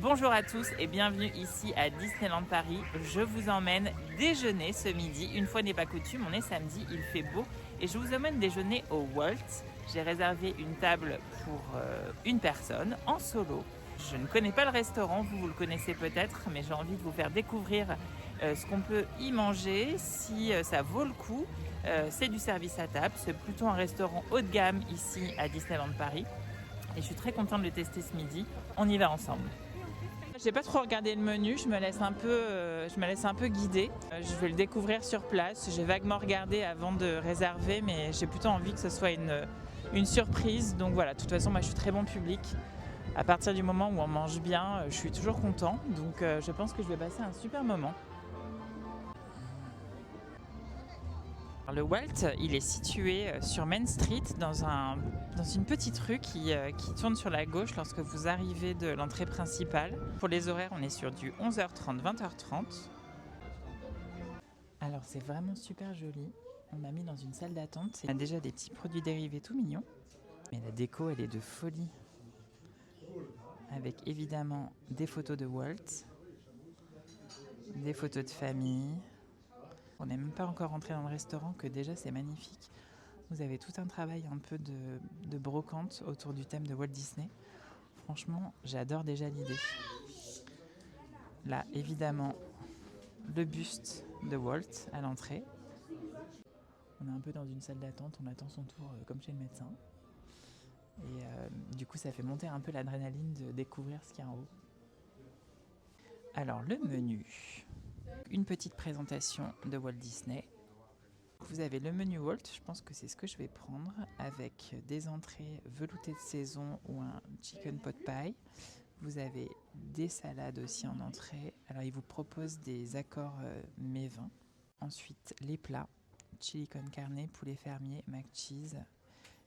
Bonjour à tous et bienvenue ici à Disneyland Paris. Je vous emmène déjeuner ce midi. Une fois n'est pas coutume, on est samedi, il fait beau et je vous emmène déjeuner au Walt. J'ai réservé une table pour une personne en solo. Je ne connais pas le restaurant, vous le connaissez peut-être, mais j'ai envie de vous faire découvrir ce qu'on peut y manger, si ça vaut le coup. C'est du service à table, c'est plutôt un restaurant haut de gamme ici à Disneyland Paris. Et je suis très contente de le tester ce midi. On y va ensemble. J'ai pas trop regardé le menu, je me laisse un peu guider. Je vais le découvrir sur place. J'ai vaguement regardé avant de réserver, mais j'ai plutôt envie que ce soit une surprise. Donc voilà, de toute façon, moi je suis très bon public. À partir du moment où on mange bien, je suis toujours content. Donc je pense que je vais passer un super moment. Le Walt, il est situé sur Main Street dans une petite rue qui tourne sur la gauche lorsque vous arrivez de l'entrée principale. Pour les horaires, on est sur du 11h30, 20h30. Alors c'est vraiment super joli. On m'a mis dans une salle d'attente. Il y a déjà des petits produits dérivés tout mignons. Mais la déco, elle est de folie. Avec évidemment des photos de Walt, des photos de famille. On n'est même pas encore rentré dans le restaurant que déjà c'est magnifique. Vous avez tout un travail un peu de brocante autour du thème de Walt Disney. Franchement, j'adore déjà l'idée. Là, évidemment, le buste de Walt à l'entrée. On est un peu dans une salle d'attente, on attend son tour comme chez le médecin. Et du coup, ça fait monter un peu l'adrénaline de découvrir ce qu'il y a en haut. Alors, le menu. Une petite présentation de Walt Disney. Vous avez le menu Walt, je pense que c'est ce que je vais prendre, avec des entrées veloutées de saison ou un chicken pot pie. Vous avez des salades aussi en entrée. Alors, il vous propose des accords mets-vins. Ensuite, les plats. Chili con carne, poulet fermier, mac cheese,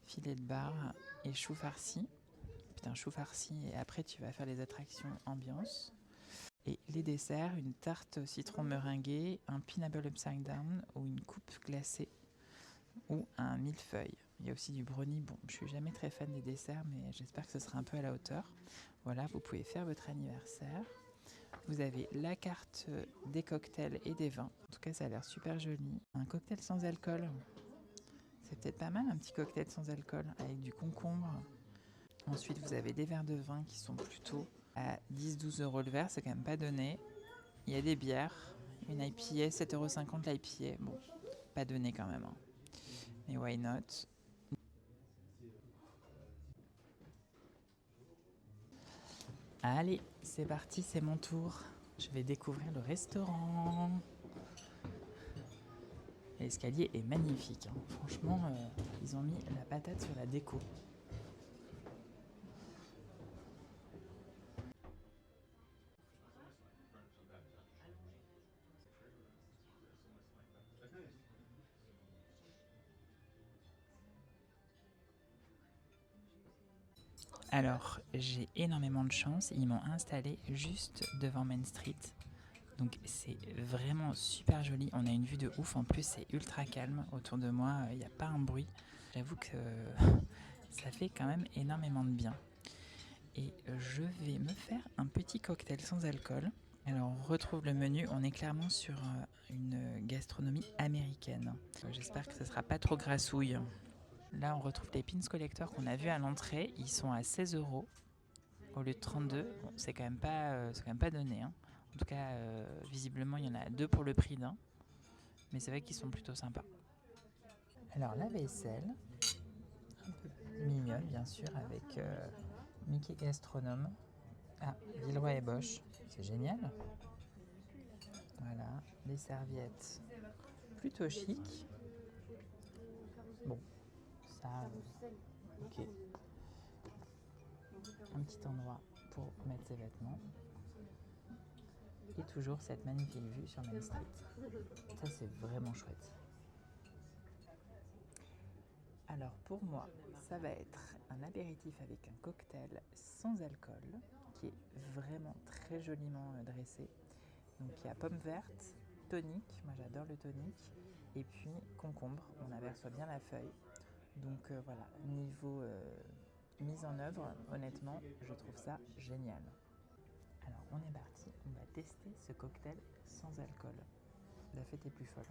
filet de bar et chou farci. Putain, chou farci, et après tu vas faire les attractions ambiance. Et les desserts, une tarte au citron meringuée, un pineapple upside down ou une coupe glacée ou un millefeuille. Il y a aussi du brownie. Bon, je suis jamais très fan des desserts, mais j'espère que ce sera un peu à la hauteur. Voilà, vous pouvez faire votre anniversaire. Vous avez la carte des cocktails et des vins. En tout cas, ça a l'air super joli. Un cocktail sans alcool. C'est peut-être pas mal, un petit cocktail sans alcool avec du concombre. Ensuite, vous avez des verres de vin qui sont plutôt à 10-12 euros le verre. C'est quand même pas donné. Il y a des bières. Une IPA, 7,50 € l'IPA. Bon, pas donné quand même. Hein. Mais why not? Allez, c'est parti, c'est mon tour. Je vais découvrir le restaurant. L'escalier est magnifique. Hein. Franchement, ils ont mis la patate sur la déco. Alors, j'ai énormément de chance. Ils m'ont installé juste devant Main Street. Donc c'est vraiment super joli. On a une vue de ouf. En plus, c'est ultra calme. Autour de moi, il n'y a pas un bruit. J'avoue que ça fait quand même énormément de bien. Et je vais me faire un petit cocktail sans alcool. Alors on retrouve le menu. On est clairement sur une gastronomie américaine. J'espère que ce ne sera pas trop grassouille. Là, on retrouve les pins collector qu'on a vus à l'entrée. Ils sont à 16 € au lieu de 32. Bon, c'est quand même pas donné. Hein. En tout cas, visiblement, il y en a deux pour le prix d'un. Mais c'est vrai qu'ils sont plutôt sympas. Alors, la vaisselle, un peu mignonne, bien sûr, avec Mickey Gastronome. Ah, Villeroy et Bosch, c'est génial. Voilà, les serviettes, plutôt chic. Bon, ça, ok. Un petit endroit pour mettre ses vêtements. Et toujours cette magnifique vue sur Main Street. Ça, c'est vraiment chouette. Alors pour moi, ça va être un apéritif avec un cocktail sans alcool qui est vraiment très joliment dressé. Donc il y a pomme verte, tonic, moi j'adore le tonic, et puis concombre, on aperçoit bien la feuille. Donc voilà, niveau mise en œuvre, honnêtement, je trouve ça génial. tester ce cocktail sans alcool. La fête est plus folle.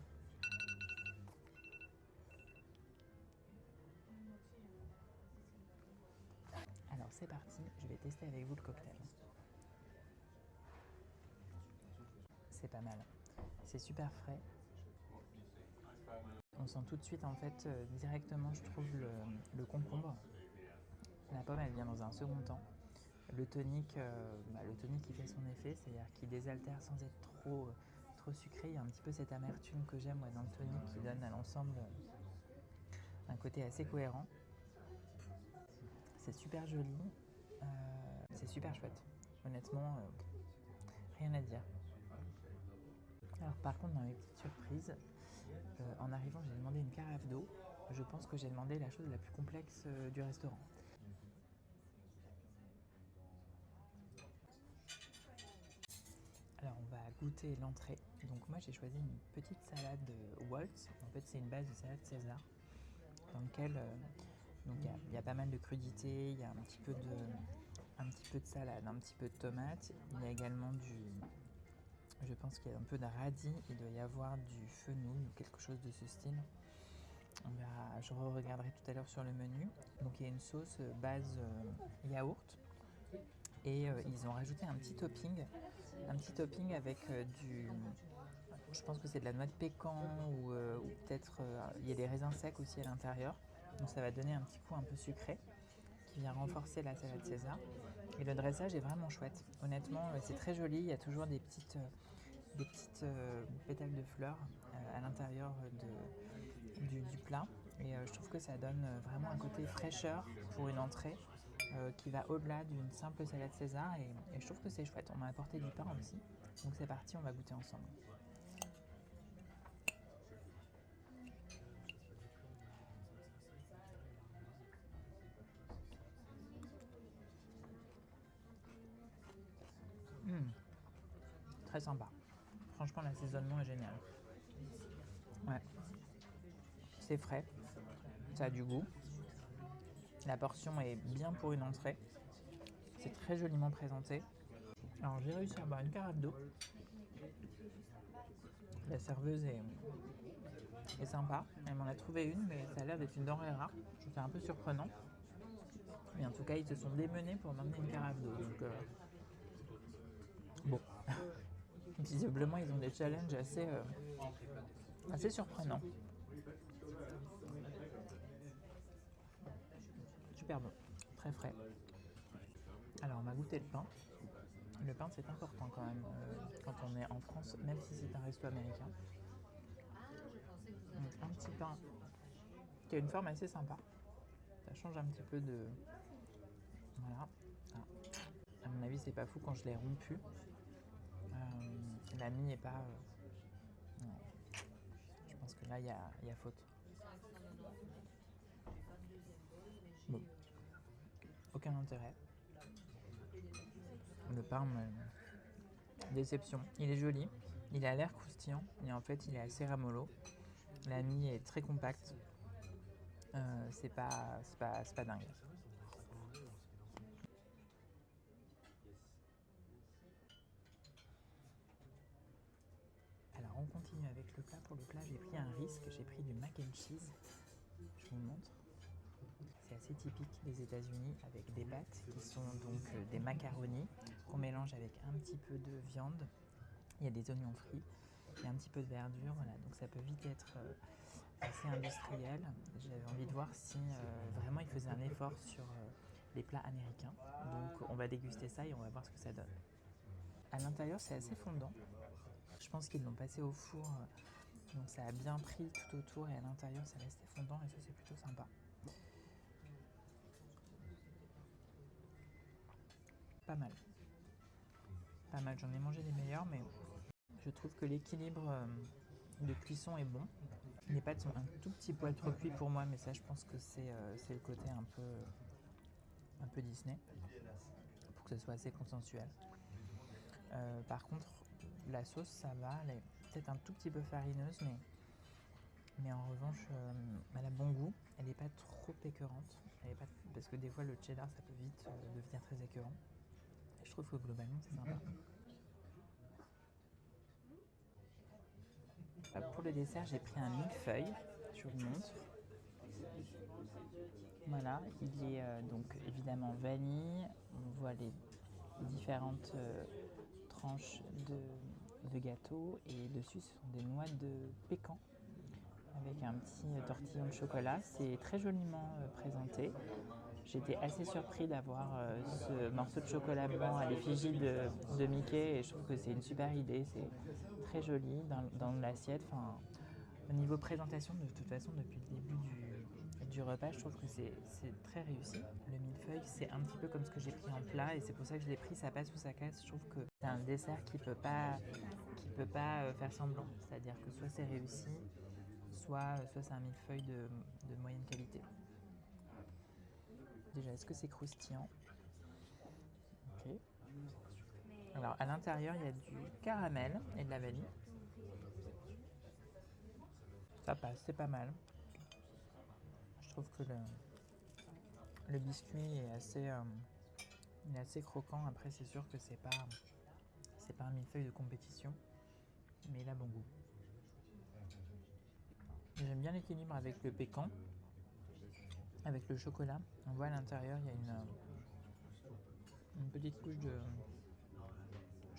Alors c'est parti, je vais tester avec vous le cocktail. C'est pas mal, c'est super frais. On sent tout de suite en fait directement je trouve le concombre. La pomme elle vient dans un second temps. Le tonic il fait son effet, c'est-à-dire qu'il désaltère sans être trop sucré. Il y a un petit peu cette amertume que j'aime dans le tonic qui donne à l'ensemble un côté assez cohérent. C'est super joli, c'est super chouette. Honnêtement, rien à dire. Alors par contre, dans les petites surprises, en arrivant, j'ai demandé une carafe d'eau. Je pense que j'ai demandé la chose la plus complexe du restaurant. Alors on va goûter l'entrée. Donc moi j'ai choisi une petite salade Waltz. En fait c'est une base de salade César dans lequel il y a pas mal de crudités, il y a un petit peu de salade, un petit peu de tomate. Il y a également je pense qu'il y a un peu de radis, il doit y avoir du fenouil ou quelque chose de ce style. Je regarderai tout à l'heure sur le menu. Donc il y a une sauce base yaourt et ils ont rajouté un petit topping avec je pense que c'est de la noix de pécan ou peut-être il y a des raisins secs aussi à l'intérieur. Donc ça va donner un petit coup un peu sucré qui vient renforcer la salade César. Et le dressage est vraiment chouette. Honnêtement, c'est très joli. Il y a toujours des petites pétales de fleurs à l'intérieur du plat. Et je trouve que ça donne vraiment un côté fraîcheur pour une entrée qui va au-delà d'une simple salade César. Et je trouve que c'est chouette. On m'a apporté du pain aussi. Donc c'est parti, on va goûter ensemble. Très sympa. Franchement, l'assaisonnement est génial. Ouais. C'est frais. Ça a du goût. La portion est bien pour une entrée. C'est très joliment présenté. Alors j'ai réussi à boire une carafe d'eau. La serveuse est sympa. Elle m'en a trouvé une, mais ça a l'air d'être une denrée rare. Je trouve ça un peu surprenant. Mais en tout cas, ils se sont démenés pour m'emmener une carafe d'eau. Donc, bon. Visiblement, ils ont des challenges assez surprenants. Super bon. Très frais. Alors, on m'a goûté le pain. Le pain, c'est important quand même quand on est en France, même si c'est un resto américain. Donc, un petit pain qui a une forme assez sympa. Ça change un petit peu de... Voilà. Ah. À mon avis, c'est pas fou quand je l'ai rompu. La mie est pas... Ouais. Je pense que là, il y a faute. Bon. Aucun intérêt. Le pain, déception. Il est joli. Il a l'air croustillant, mais en fait, il est assez ramollo. La mie est très compacte. C'est pas dingue. Alors on continue avec le plat. Pour le plat, j'ai pris un risque. J'ai pris du mac and cheese. Je vous montre. C'est assez typique des États-Unis avec des pâtes qui sont donc des macaronis qu'on mélange avec un petit peu de viande. Il y a des oignons frits, il y a un petit peu de verdure, voilà. Donc ça peut vite être assez industriel. J'avais envie de voir si vraiment ils faisaient un effort sur les plats américains. Donc on va déguster ça et on va voir ce que ça donne. À l'intérieur, c'est assez fondant. Je pense qu'ils l'ont passé au four, donc ça a bien pris tout autour et à l'intérieur, ça restait fondant et ça, c'est plutôt sympa. Pas mal. Pas mal, j'en ai mangé des meilleurs, mais je trouve que l'équilibre de cuisson est bon. Les pâtes sont un tout petit poil trop cuites pour moi, mais ça, je pense que c'est le côté un peu Disney, pour que ce soit assez consensuel. Par contre, la sauce, ça va, elle est peut-être un tout petit peu farineuse, mais en revanche, elle a bon goût. Elle n'est pas trop écœurante, parce que des fois, le cheddar, ça peut vite devenir très écœurant. Et je trouve que globalement, c'est sympa. Pour le dessert, j'ai pris un millefeuille, je vous montre. Voilà, il est donc évidemment vanille. On voit les différentes tranches de gâteau et dessus ce sont des noix de pécan avec un petit tortillon de chocolat. C'est très joliment présenté. J'étais assez surpris d'avoir ce morceau de chocolat blanc à l'effigie de Mickey et je trouve que c'est une super idée. C'est très joli dans l'assiette. Enfin, au niveau présentation, de toute façon, depuis le début du repas, je trouve que c'est très réussi. Le millefeuille, c'est un petit peu comme ce que j'ai pris en plat et c'est pour ça que je l'ai pris, ça passe ou ça casse. Je trouve que c'est un dessert qui peut pas faire semblant. C'est-à-dire que soit c'est réussi, soit c'est un millefeuille de moyenne qualité. Déjà, est-ce que c'est croustillant? Ok. Alors, à l'intérieur, il y a du caramel et de la vanille. Ça passe, c'est pas mal. Je trouve que le biscuit est assez croquant. Après, c'est sûr que c'est pas un millefeuille de compétition, mais il a bon goût. J'aime bien l'équilibre avec le pécan, avec le chocolat. On voit à l'intérieur, il y a une petite couche de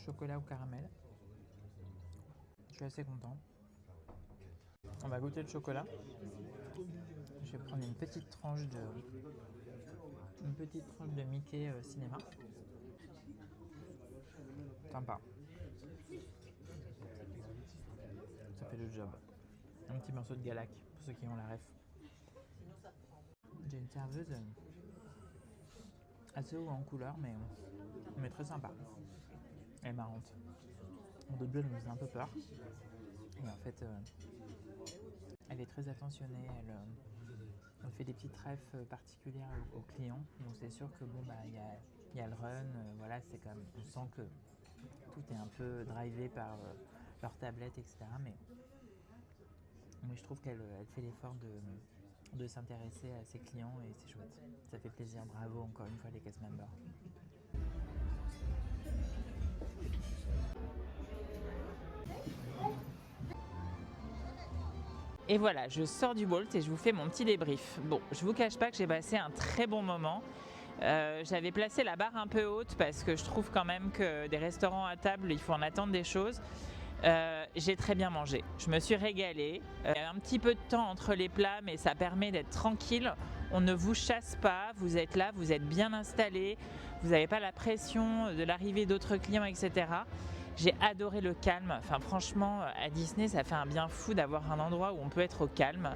chocolat au caramel. Je suis assez content. On va goûter le chocolat. Je vais prendre une petite tranche de Mickey Cinéma. Sympa. Ça fait le job. Un petit morceau de Galac pour ceux qui ont la ref. J'ai une serveuse assez haut en couleur, mais très sympa. Elle est marrante. En d'autres elle me faisait un peu peur. Et en fait, elle est très attentionnée. Elle fait des petites refs particulières aux clients. Donc c'est sûr que bon, il y a le run. Voilà, c'est comme on sent que tout est un peu drivé par leur tablette, etc. Mais je trouve qu'elle fait l'effort de s'intéresser à ses clients et c'est chouette. Ça fait plaisir. Bravo encore une fois les cast members. Et voilà, je sors du Walt et je vous fais mon petit débrief. Bon, je vous cache pas que j'ai passé un très bon moment. J'avais placé la barre un peu haute parce que je trouve quand même que des restaurants à table, il faut en attendre des choses. J'ai très bien mangé, je me suis régalée. Un petit peu de temps entre les plats, mais ça permet d'être tranquille. On ne vous chasse pas, vous êtes là, vous êtes bien installé, vous n'avez pas la pression de l'arrivée d'autres clients, etc. J'ai adoré le calme. Enfin, franchement, à Disney, ça fait un bien fou d'avoir un endroit où on peut être au calme.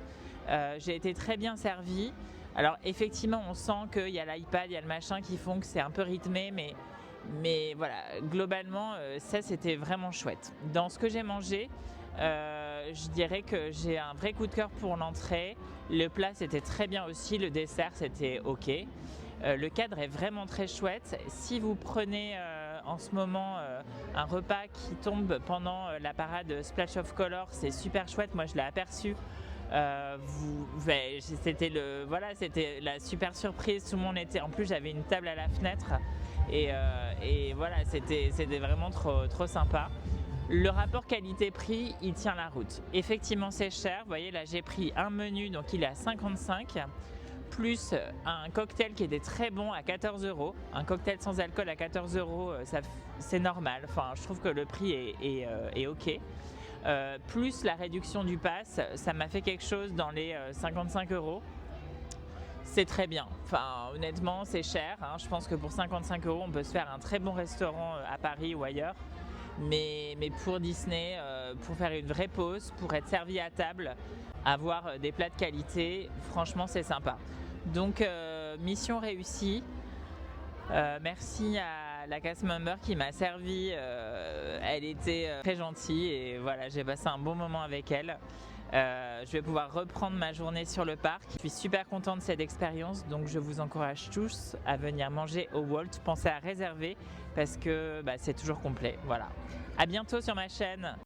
J'ai été très bien servie. Alors, effectivement, on sent qu'il y a l'iPad, il y a le machin qui font que c'est un peu rythmé, mais voilà, globalement, ça, c'était vraiment chouette. Dans ce que j'ai mangé, je dirais que j'ai un vrai coup de cœur pour l'entrée. Le plat, c'était très bien aussi. Le dessert, c'était OK. Le cadre est vraiment très chouette. Si vous prenez en ce moment un repas qui tombe pendant la parade Splash of Color, c'est super chouette. Moi, je l'ai aperçu. C'était la super surprise. Tout le monde était. En plus, j'avais une table à la fenêtre et voilà, c'était vraiment trop sympa. Le rapport qualité-prix, il tient la route. Effectivement, c'est cher. Vous voyez, là, j'ai pris un menu, donc il est à 55. Plus un cocktail qui était très bon à 14 €. Un cocktail sans alcool à 14 €, c'est normal. Enfin, je trouve que le prix est OK. Plus la réduction du pass, ça m'a fait quelque chose dans les 55 €. C'est très bien. Enfin, honnêtement, c'est cher. Hein. Je pense que pour 55 €, on peut se faire un très bon restaurant à Paris ou ailleurs. Mais pour Disney, pour faire une vraie pause, pour être servi à table, avoir des plats de qualité, franchement, c'est sympa. Donc, mission réussie. Merci à la cast member qui m'a servi. Elle était très gentille et voilà, j'ai passé un bon moment avec elle. Je vais pouvoir reprendre ma journée sur le parc. Je suis super contente de cette expérience, donc je vous encourage tous à venir manger au Walt. Pensez à réserver parce que c'est toujours complet. Voilà. À bientôt sur ma chaîne.